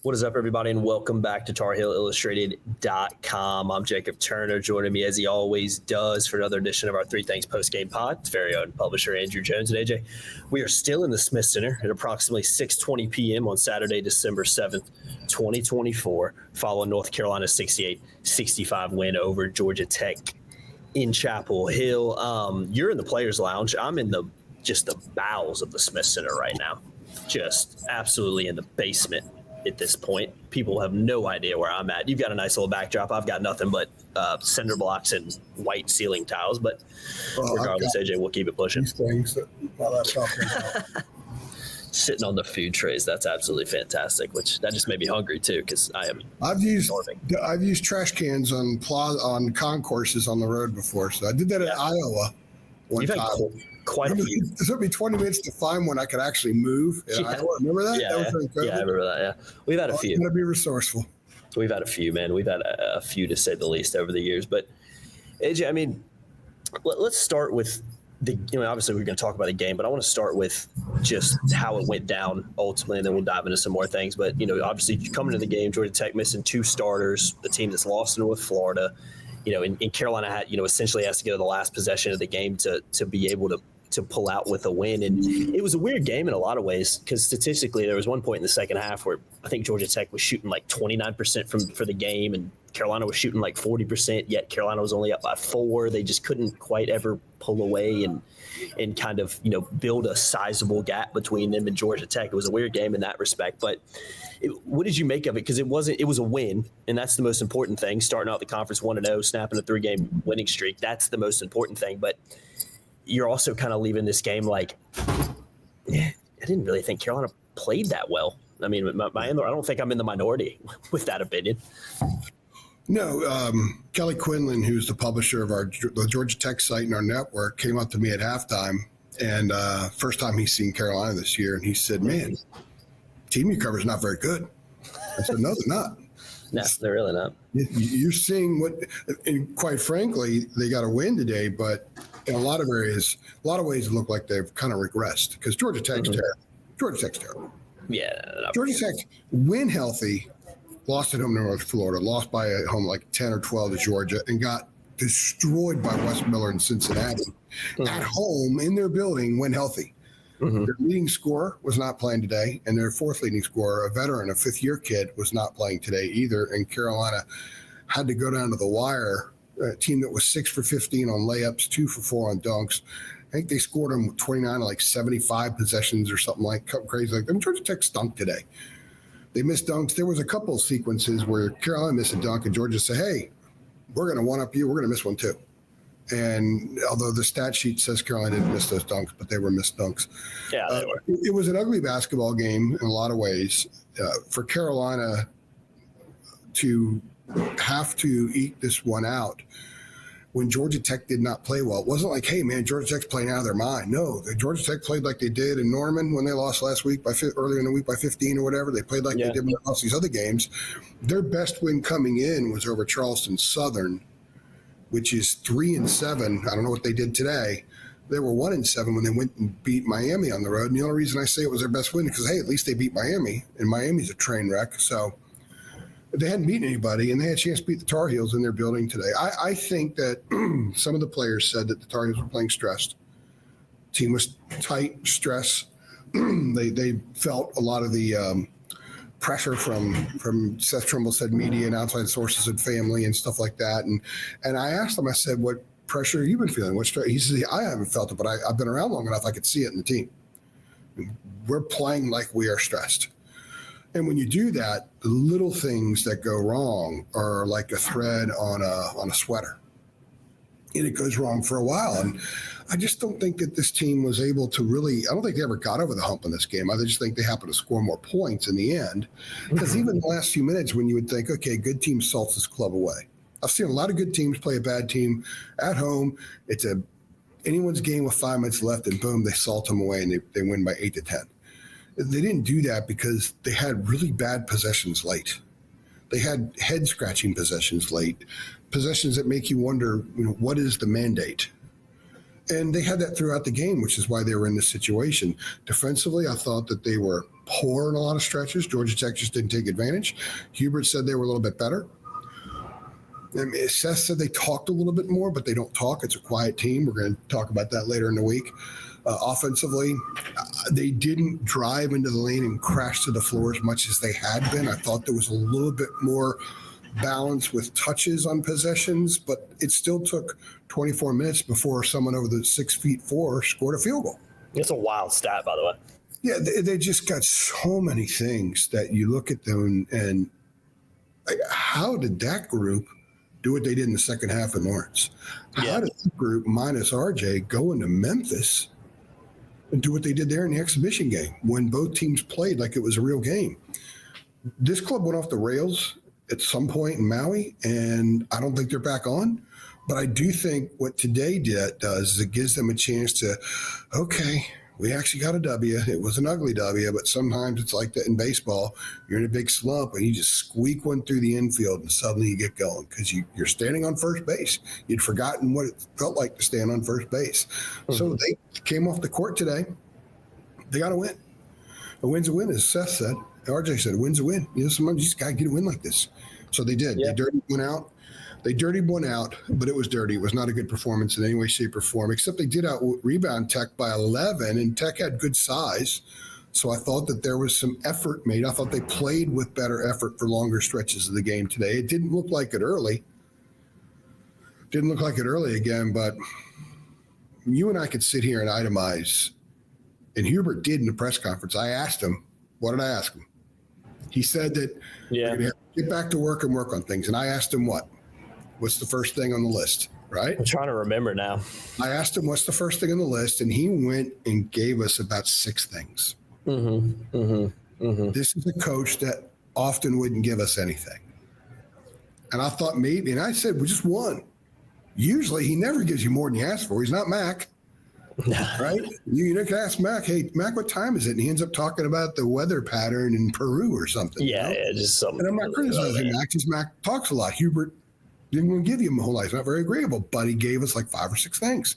What is up, everybody, and welcome back to TarHeelIllustrated.com. I'm Jacob Turner, joining me as he always does for another edition of our Three Things Postgame Pod. It's very own publisher Andrew Jones and AJ. We are still in the Smith Center at approximately 6:20 p.m. on Saturday, December 7th, 2024, following North Carolina's 68-65 win over Georgia Tech in Chapel Hill. You're in the Players Lounge. I'm in the bowels of the Smith Center right now, just absolutely in the basement. At this point, people have no idea where I'm at. You've got a nice little backdrop. I've got nothing but cinder blocks and white ceiling tiles. But regardless, AJ, we'll keep it pushing. These things Sitting on the food trays, that's absolutely fantastic. Which that just made me hungry too, because I've used trash cans on concourses on the road before. So I did that at Iowa one time. Quite a few. It took me 20 minutes to find one I could actually move. Remember that? Yeah, that was incredible. Yeah, I remember that. Yeah, we've had a few. Got to be resourceful. We've had a few, man. We've had a few, to say the least, over the years. But AJ, I mean, let's start with obviously we're going to talk about the game, but I want to start with just how it went down ultimately, and then we'll dive into some more things. But obviously coming to the game, Georgia Tech missing two starters, the team that's lost in with Florida. And Carolina had essentially has to go to the last possession of the game to be able to pull out with a win. And it was a weird game in a lot of ways, because statistically there was one point in the second half where I think Georgia Tech was shooting like 29% for the game, and Carolina was shooting like 40%, yet Carolina was only up by 4. They just couldn't quite ever pull away and kind of build a sizable gap between them and Georgia Tech. It was a weird game in that respect. But what did you make of it? Because it was a win, and that's the most important thing. Starting out the conference 1-0, snapping a 3-game winning streak, that's the most important thing. But you're also kind of leaving this game like, I didn't really think Carolina played that well. I mean, I don't think I'm in the minority with that opinion. No, Kelly Quinlan, who's the publisher of the Georgia Tech site in our network, came up to me at halftime, and first time he's seen Carolina this year, and he said, "Man, team you cover is not very good." I said, "No, they're not. No, they're really not. You're seeing and quite frankly, they got a win today, but in a lot of ways, it looked like they've kind of regressed, because Georgia Tech's terrible. Georgia Tech's terrible. Yeah. Georgia Tech, when healthy, lost at home to North Florida, lost by a home like 10 or 12 to Georgia, and got destroyed by West Miller and Cincinnati at home in their building when healthy. Their leading scorer was not playing today, and their fourth leading scorer, a veteran, a fifth-year kid, was not playing today either. And Carolina had to go down to the wire. A team that was 6 for 15 on layups, 2 for 4 on dunks. I think they scored them 29 like 75 possessions or something crazy like that. I mean, Georgia Tech stunk today. They missed dunks. There was a couple of sequences where Carolina missed a dunk and Georgia said, "Hey, we're going to one-up you. We're going to miss one too." And although the stat sheet says Carolina didn't miss those dunks, but they were missed dunks. Yeah, they were. It was an ugly basketball game in a lot of ways. For Carolina to have to eke this one out when Georgia Tech did not play well. It wasn't like, "Hey, man, Georgia Tech's playing out of their mind." No, Georgia Tech played like they did in Norman when they lost last week earlier in the week by 15 or whatever. They played like they did when they lost these other games. Their best win coming in was over Charleston Southern, which is 3-7. I don't know what they did today. They were 1-7 when they went and beat Miami on the road. And the only reason I say it was their best win is because, hey, at least they beat Miami, and Miami's a train wreck. So they hadn't beaten anybody, and they had a chance to beat the Tar Heels in their building today. I think that some of the players said that the Tar Heels were playing stressed. Team was tight, stress. They felt a lot of the pressure from Seth Trimble said media and outside sources and family and stuff like that. And I asked him, I said, "What pressure have you been feeling?" He said, "I haven't felt it, but I've been around long enough I could see it in the team. We're playing like we are stressed." And when you do that, the little things that go wrong are like a thread on a sweater. And it goes wrong for a while. And I just don't think that this team was able to I don't think they ever got over the hump in this game. I just think they happened to score more points in the end. Because even in the last few minutes when you would think, okay, good team salts this club away. I've seen a lot of good teams play a bad team at home. It's anyone's game with 5 minutes left, and boom, they salt them away and they win by 8-10. They didn't do that because they had really bad possessions late. They had head-scratching possessions late, possessions that make you wonder, what is the mandate? And they had that throughout the game, which is why they were in this situation. Defensively, I thought that they were poor in a lot of stretches. Georgia Tech just didn't take advantage. Hubert said they were a little bit better. And Seth said they talked a little bit more, but they don't talk. It's a quiet team. We're going to talk about that later in the week. Offensively, they didn't drive into the lane and crash to the floor as much as they had been. I thought there was a little bit more balance with touches on possessions, but it still took 24 minutes before someone over the 6'4" scored a field goal. It's a wild stat, by the way. Yeah, they just got so many things that you look at them and how did that group do what they did in the second half of Lawrence? How did the group minus RJ go into Memphis and do what they did there in the exhibition game when both teams played like it was a real game? This club went off the rails at some point in Maui, and I don't think they're back on. But I do think what today does is it gives them a chance to, okay, we actually got a W. It was an ugly W, but sometimes it's like that in baseball. You're in a big slump, and you just squeak one through the infield, and suddenly you get going because you're standing on first base. You'd forgotten what it felt like to stand on first base. Mm-hmm. So they came off the court today. They got to win. A win's a win, as Seth said. RJ said, a win's a win. Sometimes you just got to get a win like this. So they did. Yeah. They dirtied one out, but it was dirty. It was not a good performance in any way, shape, or form, except they did out-rebound Tech by 11, and Tech had good size. So I thought that there was some effort made. I thought they played with better effort for longer stretches of the game today. It didn't look like it early. Again, but you and I could sit here and itemize, and Hubert did in the press conference. I asked him, what did I ask him? He said that we're going to get back to work and work on things. And I asked him what's the first thing on the list, right? I'm trying to remember now. I asked him what's the first thing on the list, and he went and gave us about 6 things. This is a coach that often wouldn't give us anything. And I thought maybe, and I said, we just won. Usually he never gives you more than you ask for. He's not Mac. Right? You can ask Mac, hey, Mac, what time is it? And he ends up talking about the weather pattern in Peru or something. Yeah, just something. And I'm not criticizing Mac, because Mac talks a lot. Hubert didn't want to give him a whole lot. He's not very agreeable, but he gave us like 5 or 6 things.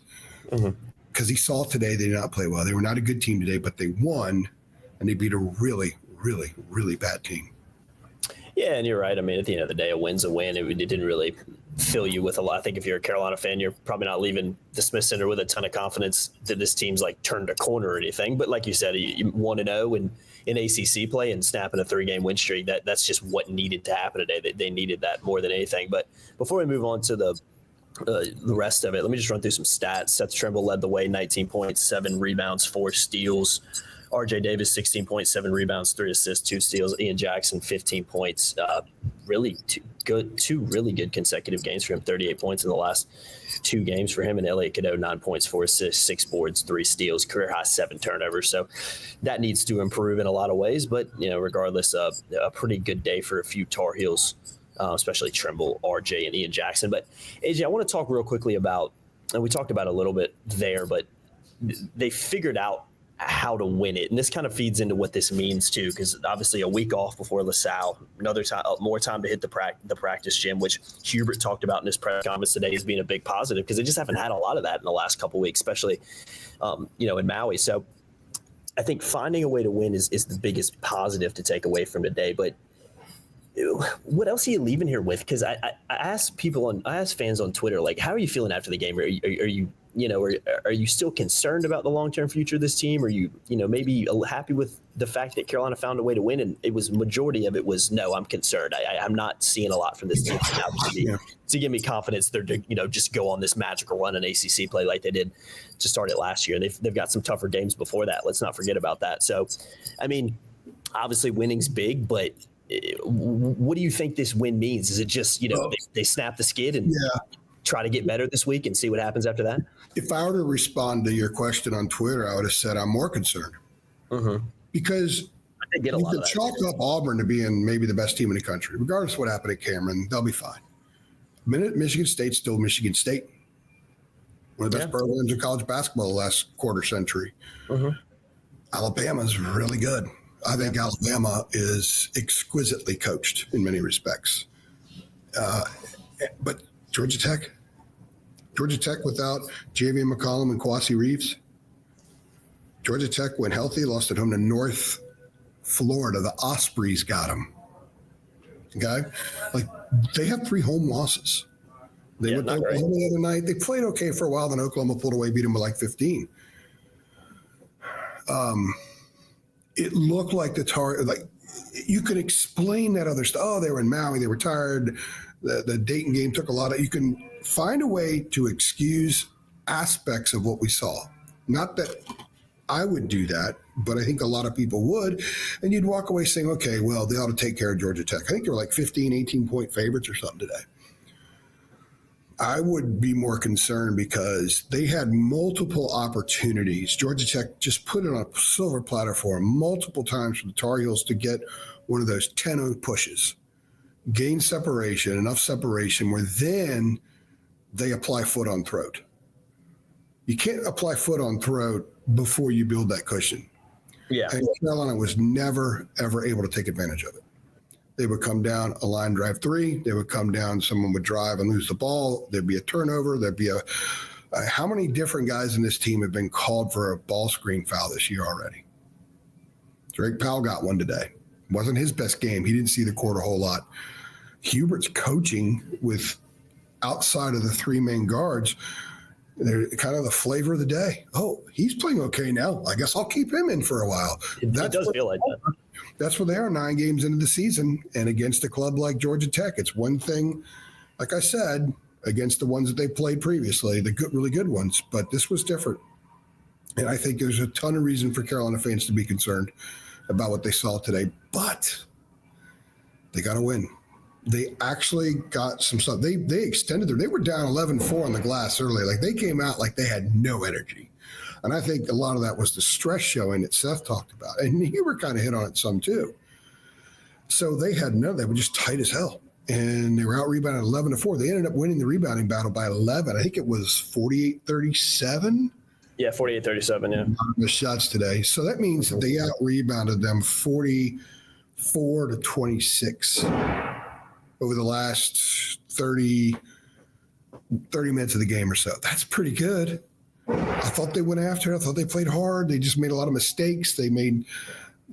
Because he saw today they did not play well. They were not a good team today, but they won, and they beat a really, really, really bad team. Yeah, and you're right. I mean, at the end of the day, a win's a win. It didn't really fill you with a lot. I think if you're a Carolina fan, you're probably not leaving the Smith Center with a ton of confidence that this team's like turned a corner or anything. But like you said, you 1-0 in ACC play and snapping a 3-game win streak. That's just what needed to happen today. They needed that more than anything. But before we move on to the rest of it, let me just run through some stats. Seth Trimble led the way, 19 points, 7 rebounds, 4 steals. RJ Davis, 16 points, 7 rebounds, 3 assists, 2 steals. Ian Jackson, 15 points. Really two really good consecutive games for him. 38 points in the last 2 games for him. And Elliot Cadeau, 9 points, 4 assists, 6 boards, 3 steals, career high 7 turnovers. So that needs to improve in a lot of ways. But regardless, a pretty good day for a few Tar Heels, especially Trimble, RJ, and Ian Jackson. But AJ, I want to talk real quickly about, and we talked about it a little bit there, but they figured out how to win it. And this kind of feeds into what this means too, because obviously a week off before LaSalle, another time, more time to hit the practice gym, which Hubert talked about in his press conference today as being a big positive, because they just haven't had a lot of that in the last couple of weeks, especially, in Maui. So I think finding a way to win is the biggest positive to take away from today. But what else are you leaving here with? Because I asked fans on Twitter, like, how are you feeling after the game? Are you still concerned about the long-term future of this team? Are you maybe happy with the fact that Carolina found a way to win? And it was majority of it was, no, I'm concerned. I'm not seeing a lot from this team to give me confidence they're just go on this magical run in ACC play like they did to start it last year. They've got some tougher games before that. Let's not forget about that. So, I mean, obviously winning's big, but what do you think this win means? Is it just, they snap the skid and try to get better this week and see what happens after that? If I were to respond to your question on Twitter, I would have said I'm more concerned. Because you could chalk up Auburn to being maybe the best team in the country. Regardless of what happened at Cameron, they'll be fine. Michigan State's still Michigan State. One of the best programs in college basketball the last quarter century. Alabama's really good. I think Alabama is exquisitely coached in many respects. But Georgia Tech Georgia Tech without Javier McCollum and Kwasi Reeves. Georgia Tech went healthy, lost at home to North Florida. The Ospreys got them. Okay? Like, they have 3 home losses. They went to Oklahoma the other night. They played okay for a while, then Oklahoma pulled away, beat them by like 15. It looked like the Tar, like, you could explain that other stuff. Oh, they were in Maui, they were tired. The Dayton game took a lot of, you can find a way to excuse aspects of what we saw. Not that I would do that, but I think a lot of people would. And you'd walk away saying, okay, well, they ought to take care of Georgia Tech. I think they were like 15, 18-point favorites or something today. I would be more concerned because they had multiple opportunities. Georgia Tech just put it on a silver platter for them multiple times for the Tar Heels to get one of those 10-0 pushes, gain separation, enough separation where then they apply foot on throat. You can't apply foot on throat before you build that cushion. Yeah. And Carolina was never, ever able to take advantage of it. They would come down a line drive 3. They would come down, someone would drive and lose the ball. There'd be a turnover. There'd be how many different guys in this team have been called for a ball screen foul this year already? Drake Powell got one today. Wasn't his best game. He didn't see the court a whole lot. Hubert's coaching with outside of the 3 main guards. They're kind of the flavor of the day. Oh, he's playing okay now. I guess I'll keep him in for a while. It does feel like that. That's where they are 9 games into the season. And against a club like Georgia Tech, it's one thing, like I said, against the ones that they played previously, the good, really good ones. But this was different. And I think there's a ton of reason for Carolina fans to be concerned about what they saw today. But they got to win. They actually got some stuff. They extended they were down 11-4 on the glass early. Like, they came out like they had no energy. And I think a lot of that was the stress showing that Seth talked about. And you were kind of hit on it some too. So they had they were just tight as hell. And they were out rebounded 11-4. They ended up winning the rebounding battle by 11. I think it was 48-37. Yeah, 48-37, yeah. The shots today. So that means that they out rebounded them 44-26 over the last 30 minutes of the game or so. That's pretty good. I thought they went after it. I thought they played hard. They just made a lot of mistakes. They made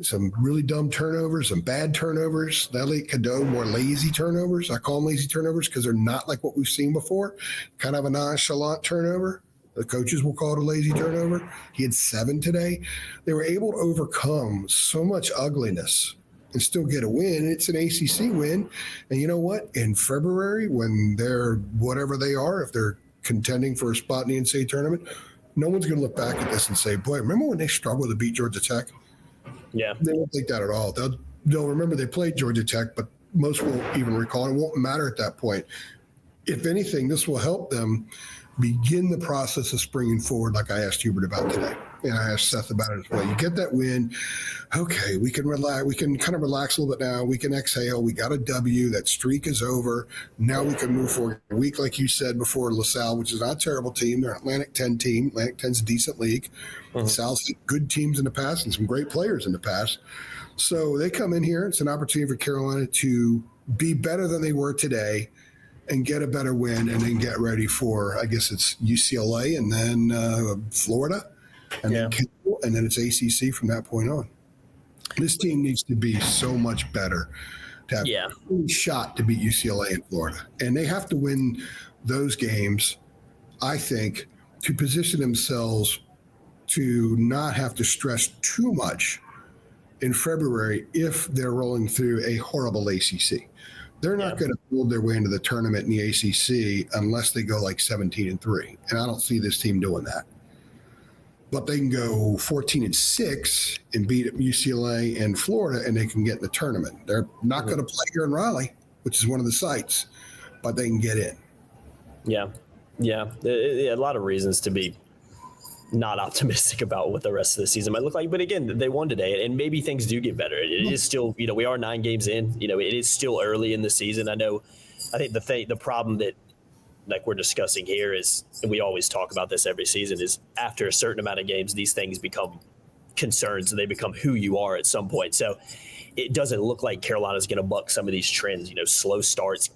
some really dumb turnovers, some bad turnovers. Nelly Cadeau, more lazy turnovers. I call them lazy turnovers because they're not like what we've seen before. Kind of a nonchalant turnover. The coaches will call it a lazy turnover. He had 7 today. They were able to overcome so much ugliness and still get a win. It's an ACC win. And you know what? In February, when they're whatever they are, if they're contending for a spot in the NCAA tournament, no one's going to look back at this and say, boy, remember when they struggled to beat Georgia Tech? Yeah. They won't think that at all. They'll remember they played Georgia Tech, but most won't even recall. It won't matter at that point. If anything, this will help them begin the process of springing forward, like I asked Hubert about today. And I asked Seth about it as well. You get that win. Okay, we can relax. We can kind of relax a little bit now. We can exhale. We got a W. That streak is over. Now we can move forward. A week, like you said before, LaSalle, which is not a terrible team. They're an Atlantic 10 team. Atlantic 10's a decent league. LaSalle's had good teams in the past and some great players in the past. So they come in here. It's an opportunity for Carolina to be better than they were today and get a better win and then get ready for, I guess it's UCLA and then Florida. And then it's ACC from that point on. This team needs to be so much better to have a shot to beat UCLA and Florida. And they have to win those games, I think, to position themselves to not have to stress too much in February if they're rolling through a horrible ACC. They're not going to build their way into the tournament in the ACC unless they go like 17-3. And I don't see this team doing that. But they can go 14-6 and beat UCLA and Florida, and they can get in the tournament. They're not going to play here in Raleigh, which is one of the sites, but they can get in. Yeah. A lot of reasons to be not optimistic about what the rest of the season might look like. But again, they won today, and maybe things do get better. It is still, we are 9 games in. It is still early in the season. I think the problem that, like we're discussing here, is, and we always talk about this every season, is after a certain amount of games, these things become concerns and they become who you are at some point. So it doesn't look like Carolina's going to buck some of these trends, slow starts.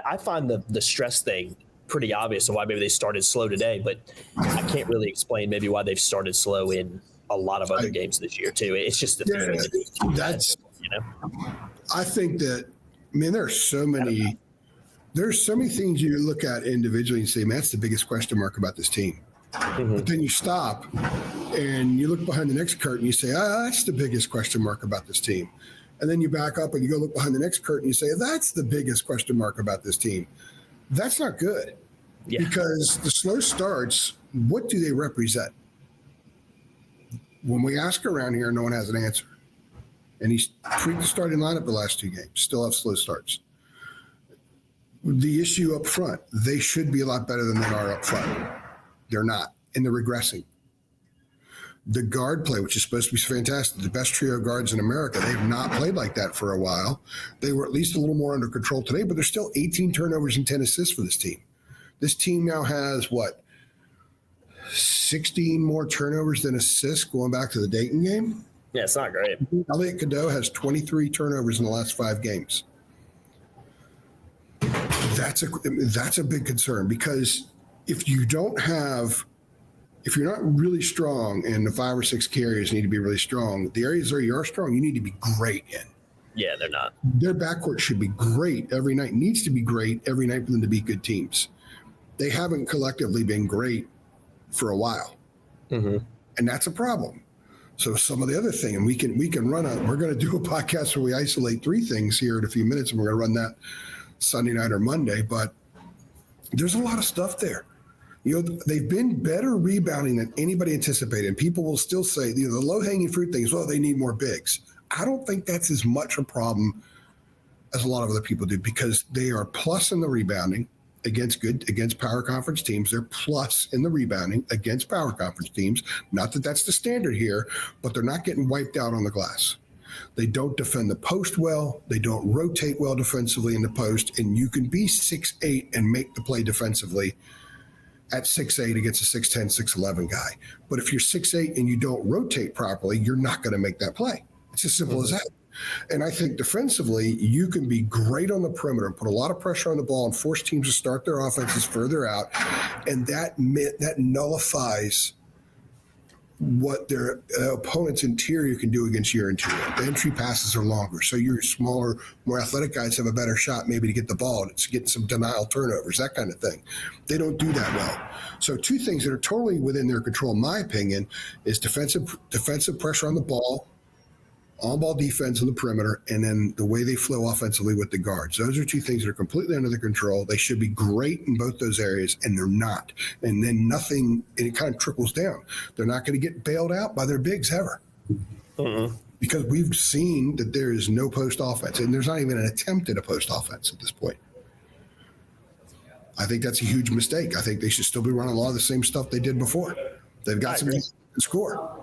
I find the stress thing pretty obvious of why maybe they started slow today, but I can't really explain maybe why they've started slow in a lot of other games this year too. It's just the that's I think that, man, there's so many things you look at individually and say, man, that's the biggest question mark about this team. But then you stop and you look behind the next curtain, you say, that's the biggest question mark about this team. And then you back up and you go look behind the next curtain, you say, that's the biggest question mark about this team. That's not good. Because the slow starts, what do they represent? When we ask around here, no one has an answer. And he's tweaked the starting lineup the last 2 games, still have slow starts. The issue up front, they should be a lot better than they are up front. They're not, and they're regressing. The guard play, which is supposed to be fantastic, the best trio of guards in America, they've not played like that for a while. They were at least a little more under control today, but there's still 18 turnovers and 10 assists for this team. This team now has, 16 more turnovers than assists going back to the Dayton game? Yeah, it's not great. Elliot Cadeau has 23 turnovers in the last 5 games. That's a big concern, because if you're not really strong and the 5 or 6 carriers need to be really strong, the areas where you are strong, you need to be great in. Yeah, they're not. Their backcourt should be great every night, needs to be great every night for them to beat good teams. They haven't collectively been great for a while. And that's a problem. So some of the other thing, and we're going to do a podcast where we isolate 3 things here in a few minutes, and we're going to run that Sunday night or Monday, but there's a lot of stuff there. They've been better rebounding than anybody anticipated. And people will still say, the low-hanging fruit things, well, they need more bigs. I don't think that's as much a problem as a lot of other people do, because they are plus in the rebounding against power conference teams. They're plus in the rebounding against power conference teams. Not that that's the standard here, but they're not getting wiped out on the glass. They don't defend the post well. They don't rotate well defensively in the post. And you can be 6'8" and make the play defensively at 6'8" against a 6'10", 6'11" guy. But if you're 6'8" and you don't rotate properly, you're not going to make that play. It's as simple as that. And I think defensively, you can be great on the perimeter and put a lot of pressure on the ball and force teams to start their offenses further out. And that nullifies what their opponent's interior can do against your interior. The entry passes are longer, so your smaller, more athletic guys have a better shot maybe to get the ball. It's getting some denial turnovers, that kind of thing. They don't do that well. So 2 things that are totally within their control, in my opinion, is defensive pressure on the ball, on-ball defense on the perimeter, and then the way they flow offensively with the guards. Those are 2 things that are completely under their control. They should be great in both those areas, and they're not. And then and it kind of trickles down. They're not going to get bailed out by their bigs ever. Because we've seen that there is no post offense, and there's not even an attempt at a post offense at this point. I think that's a huge mistake. I think they should still be running a lot of the same stuff they did before. They've got some to score.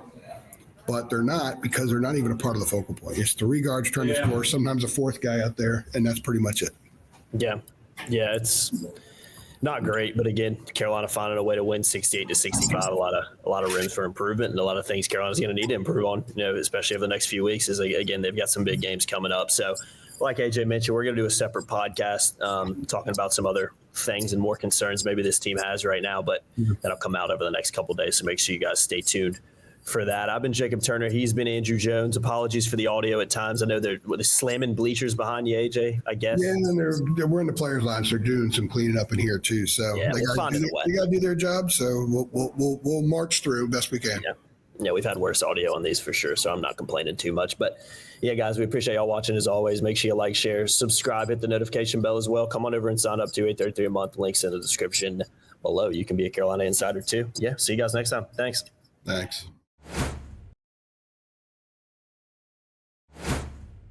But they're not, because they're not even a part of the focal point. It's 3 guards trying to score, sometimes a 4th guy out there, and that's pretty much it. Yeah, it's not great, but again, Carolina finding a way to win 68-65. A lot of room for improvement, and a lot of things Carolina's going to need to improve on. Especially over the next few weeks. Is again, they've got some big games coming up. So, like AJ mentioned, we're going to do a separate podcast talking about some other things and more concerns maybe this team has right now, but that'll come out over the next couple of days. So make sure you guys stay tuned for that. I've been Jacob Turner. He's been Andrew Jones. Apologies for the audio at times. I know they're slamming bleachers behind you, AJ, I guess. Yeah, and we're in the players' lounge. They're doing some cleaning up in here too. So they got to do their job. So we'll march through best we can. Yeah, we've had worse audio on these for sure, so I'm not complaining too much. But yeah, guys, we appreciate y'all watching as always. Make sure you like, share, subscribe, hit the notification bell as well. Come on over and sign up to $833 a month. Links in the description below. You can be a Carolina Insider too. Yeah, see you guys next time. Thanks.